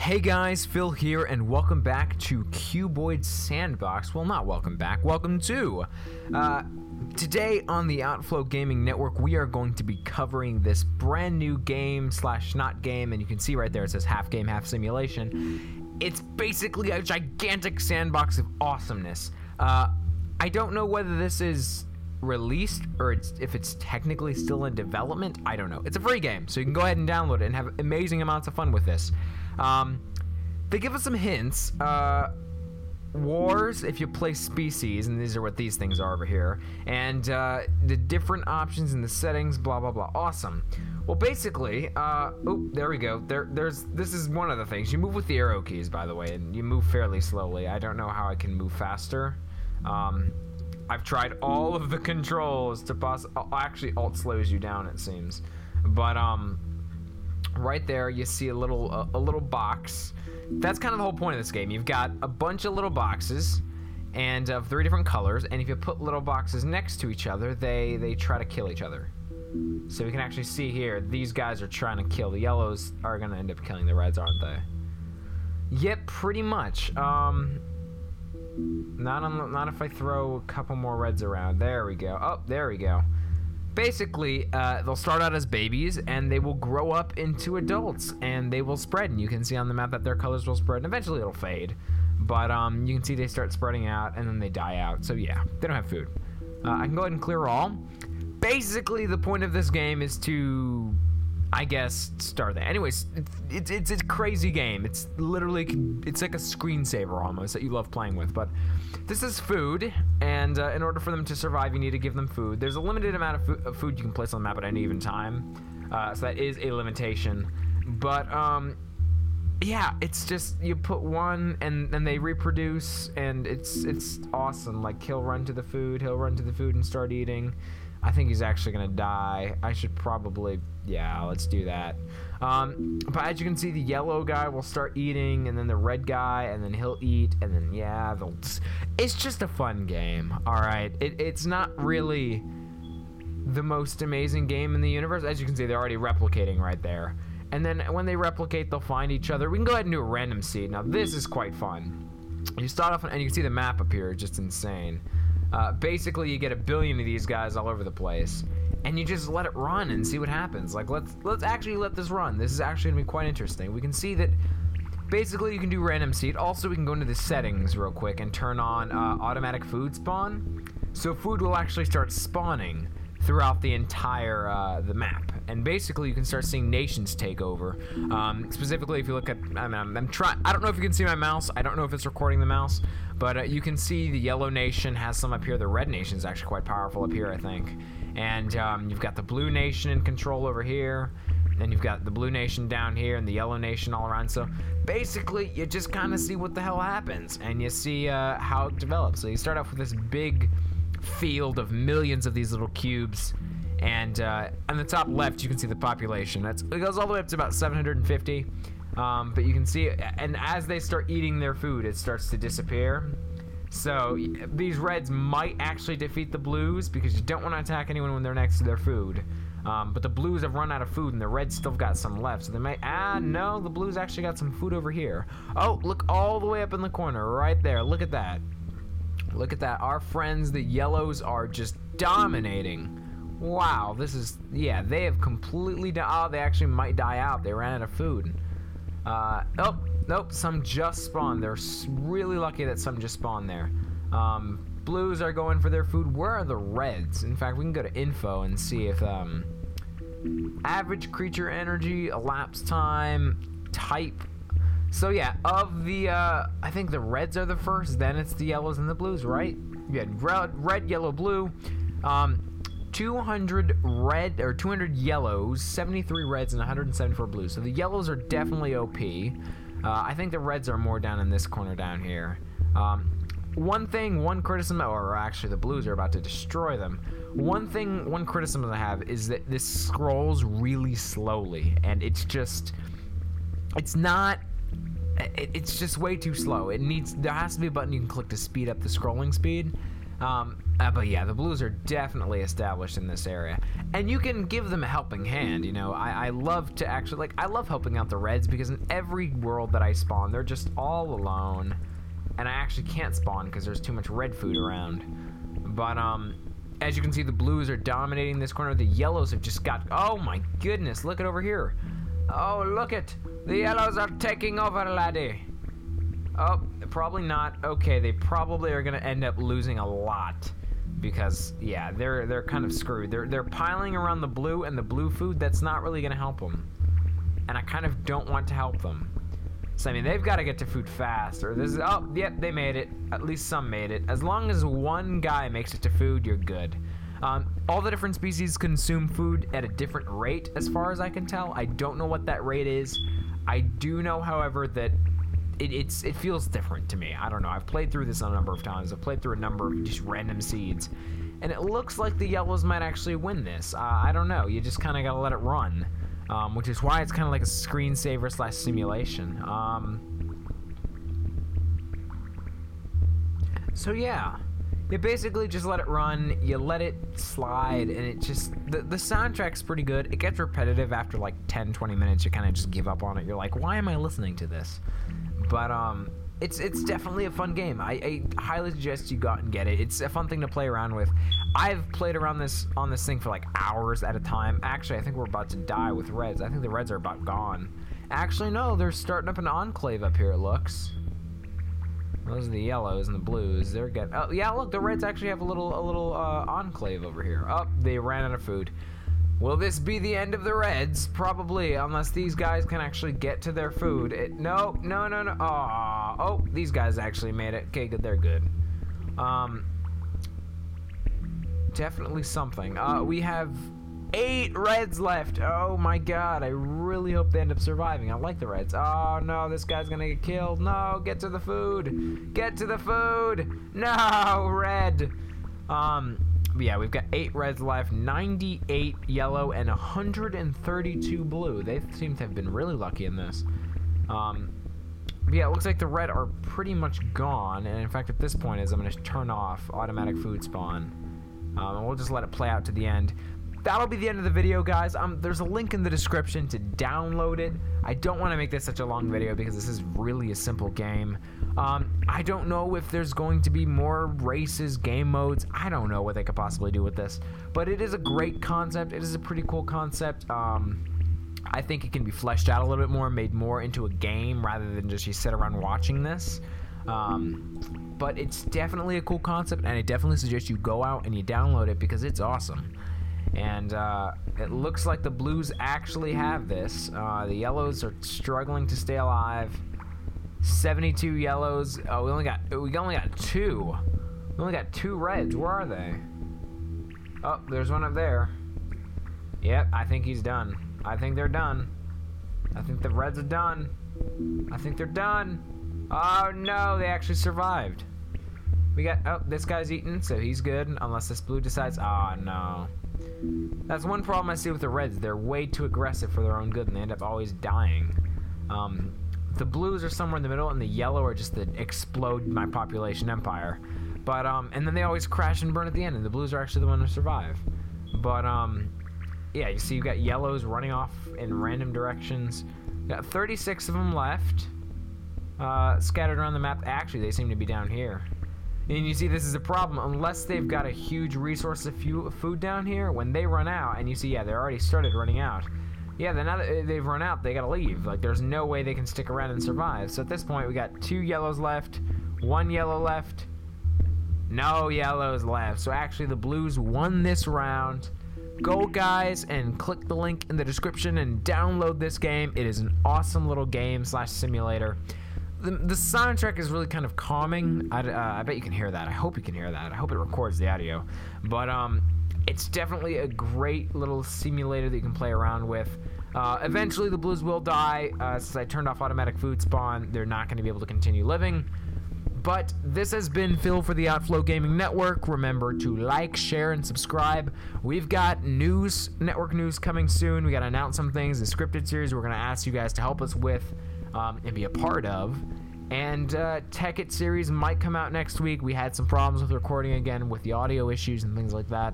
Hey guys, Phil here, and welcome back to Cuboid Sandbox. Well, not welcome back, welcome to. Today on the Outflow Gaming Network, we are going to be covering this brand new game slash not game, and you can see right there it says half game, half simulation. It's basically a gigantic sandbox of awesomeness. I don't know whether this is released or if it's technically still in development. I don't know. It's a free game, so you can go ahead and download it and have amazing amounts of fun with this. They give us some hints. Wars if you play species, and these are what these things are over here, and the different options in the settings, blah blah blah. Awesome. Well, basically, oh, there we go. This is one of the things. You move with the arrow keys, by the way, and you move fairly slowly. I don't know how I can move faster. I've tried all of the controls to actually alt slows you down, it seems, but right there you see a little box. That's kind of the whole point of this game. You've got a bunch of little boxes and of 3 different colors, and if you put little boxes next to each other, they try to kill each other. So we can actually see here, these guys are trying to kill. The yellows are gonna end up killing the reds, aren't they? Yep, pretty much. Not if I throw a couple more reds around. There we go. Oh, there we go. Basically, they'll start out as babies, and they will grow up into adults, and they will spread. And you can see on the map that their colors will spread, and eventually it'll fade. But you can see they start spreading out, and then they die out. So yeah, they don't have food. I can go ahead and clear all. Basically, the point of this game is to, I guess, start there. Anyways, it's a crazy game. It's literally, it's like a screensaver almost that you love playing with. But this is food, and in order for them to survive, you need to give them food. There's a limited amount of food you can place on the map at any given time, so that is a limitation. But yeah, it's just you put one, and then they reproduce, and it's awesome. Like he'll run to the food and start eating. I think he's actually gonna die. I should probably, yeah, let's do that. But as you can see, the yellow guy will start eating, and then the red guy, and then he'll eat, and then yeah, it's just a fun game. All right, it's not really the most amazing game in the universe. As you can see, they're already replicating right there. And then when they replicate, they'll find each other. We can go ahead and do a random seed. Now this is quite fun. You start off, and you can see the map up here, just insane. Basically, you get 1 billion of these guys all over the place, and you just let it run and see what happens. Like, let's actually let this run. This is actually gonna be quite interesting. We can see that basically you can do random seed. Also, we can go into the settings real quick and turn on automatic food spawn. So food will actually start spawning throughout the entire the map, and basically you can start seeing nations take over. Specifically, if you look at, I'm trying. I don't know if you can see my mouse. I don't know if it's recording the mouse, but you can see the yellow nation has some up here. The red nation is actually quite powerful up here, I think. And you've got the blue nation in control over here. Then you've got the blue nation down here and the yellow nation all around. So basically, you just kind of see what the hell happens, and you see how it develops. So you start off with this big field of millions of these little cubes, and on the top left you can see the population. It goes all the way up to about 750, but you can see, and as they start eating their food, it starts to disappear. So these reds might actually defeat the blues, because you don't want to attack anyone when they're next to their food. But the blues have run out of food, and the reds still got some left, so they might, no, the blues actually got some food over here. Oh, look all the way up in the corner right there. Look at that. Look at that. Our friends, the yellows, are just dominating. Wow, this is, yeah, they have completely oh, they actually might die out. They ran out of food. Oh, nope, some just spawned. They're really lucky that some just spawned there. Blues are going for their food. Where are the reds? In fact, we can go to info and see if average creature energy, elapsed time, type. So yeah, of the, I think the reds are the first, then it's the yellows and the blues, right? You had red, yellow, blue, 200 red, or 200 yellows, 73 reds, and 174 blues. So the yellows are definitely OP. I think the reds are more down in this corner down here. One criticism, or actually the blues are about to destroy them. One criticism I have is that this scrolls really slowly, and it's just way too slow. There has to be a button you can click to speed up the scrolling speed. But yeah, the blues are definitely established in this area, and you can give them a helping hand. You know, I love to actually, like, I love helping out the reds because in every world that I spawn, they're just all alone, and I actually can't spawn because there's too much red food around. But as you can see, the blues are dominating this corner. The yellows have just got, oh my goodness, look at over here. Oh, look it, the yellows are taking over, laddie. Oh, probably not. Okay, they probably are gonna end up losing a lot because yeah, they're kind of screwed. They're piling around the blue, and the blue food, that's not really gonna help them. And I kind of don't want to help them. So I mean, they've got to get to food fast, or this is, oh, yep, they made it. At least some made it. As long as one guy makes it to food, you're good. All the different species consume food at a different rate, as far as I can tell. I don't know what that rate is. I do know, however, that it feels different to me. I don't know. I've played through this a number of times. I've played through a number of just random seeds, and it looks like the yellows might actually win this. I don't know. You just kind of got to let it run. Which is why it's kind of like a screensaver / simulation. So yeah, you basically just let it run, you let it slide, and it just, the soundtrack's pretty good. It gets repetitive after like 10-20 minutes. You kind of just give up on it. You're like, why am I listening to this? But it's definitely a fun game. I highly suggest you go out and get it. It's a fun thing to play around with. I've played around on this thing for like hours at a time. Actually, I think we're about to die with reds. I think the reds are about gone. Actually, no, they're starting up an enclave up here, it looks. Those are the yellows and the blues. They're getting, oh yeah, look, the reds actually have a little enclave over here. Oh, they ran out of food. Will this be the end of the reds? Probably, unless these guys can actually get to their food. No. Aww. Oh, these guys actually made it. Okay, good, they're good. Definitely something. We have 8 reds left. Oh my god, I really hope they end up surviving. I like the reds. Oh no, this guy's gonna get killed. No, get to the food. Get to the food. No, red. Yeah, we've got 8 reds left, 98 yellow, and 132 blue. They seem to have been really lucky in this. Yeah, it looks like the red are pretty much gone, and in fact, at this point, I'm going to turn off automatic food spawn. And we'll just let it play out to the end. That'll be the end of the video, guys. There's a link in the description to download it. I don't want to make this such a long video because this is really a simple game. I don't know if there's going to be more races, game modes. I don't know what they could possibly do with this. But it is a great concept. It is a pretty cool concept. I think it can be fleshed out a little bit more, made more into a game rather than just you sit around watching this. But it's definitely a cool concept, and I definitely suggest you go out and you download it because it's awesome. And it looks like the blues actually have this. The yellows are struggling to stay alive. 72 yellows. Oh, we only got 2. We only got 2 reds. Where are they? Oh, there's one up there. Yep, I think he's done. I think they're done. I think the reds are done. I think they're done. Oh no, they actually survived. We got, oh, this guy's eaten, so he's good, unless this blue decides, oh no. That's one problem I see with the reds. They're way too aggressive for their own good, and they end up always dying. The blues are somewhere in the middle, and the yellow are just the explode my population empire. But, and then they always crash and burn at the end, and the blues are actually the one who survive. But, yeah, you see you've got yellows running off in random directions. Got 36 of them left, scattered around the map. Actually, they seem to be down here. And you see this is a problem. Unless they've got a huge resource of food down here, when they run out, and you see, yeah, they're already started running out. Yeah, then now that they've run out, they gotta leave. Like, there's no way they can stick around and survive. So at this point, we got 2 yellows left, 1 yellow left, no yellows left. So actually, the blues won this round. Go, guys, and click the link in the description and download this game. It is an awesome little game / simulator. The soundtrack is really kind of calming. I bet you can hear that. I hope you can hear that. I hope it records the audio. But it's definitely a great little simulator that you can play around with. Eventually, the blues will die. Since I turned off automatic food spawn, they're not going to be able to continue living. But this has been Phil for the Outflow Gaming Network. Remember to like, share, and subscribe. We've got network news coming soon. We got to announce some things, the scripted series we're going to ask you guys to help us with and be a part of. And Tech It series might come out next week. We had some problems with recording again with the audio issues and things like that.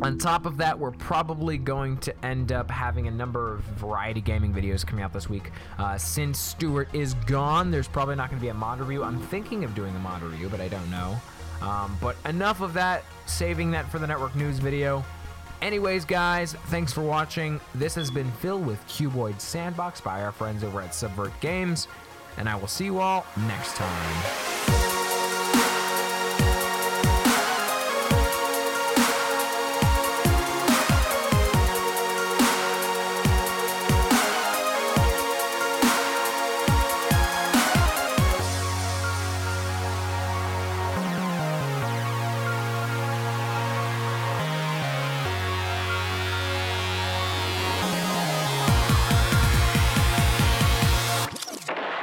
On top of that, we're probably going to end up having a number of variety gaming videos coming out this week. Since Stuart is gone, there's probably not going to be a mod review. I'm thinking of doing a mod review, but I don't know. But enough of that, saving that for the network news video. Anyways, guys, thanks for watching. This has been Phil with Cuboid Sandbox by our friends over at Subvert Games, and I will see you all next time.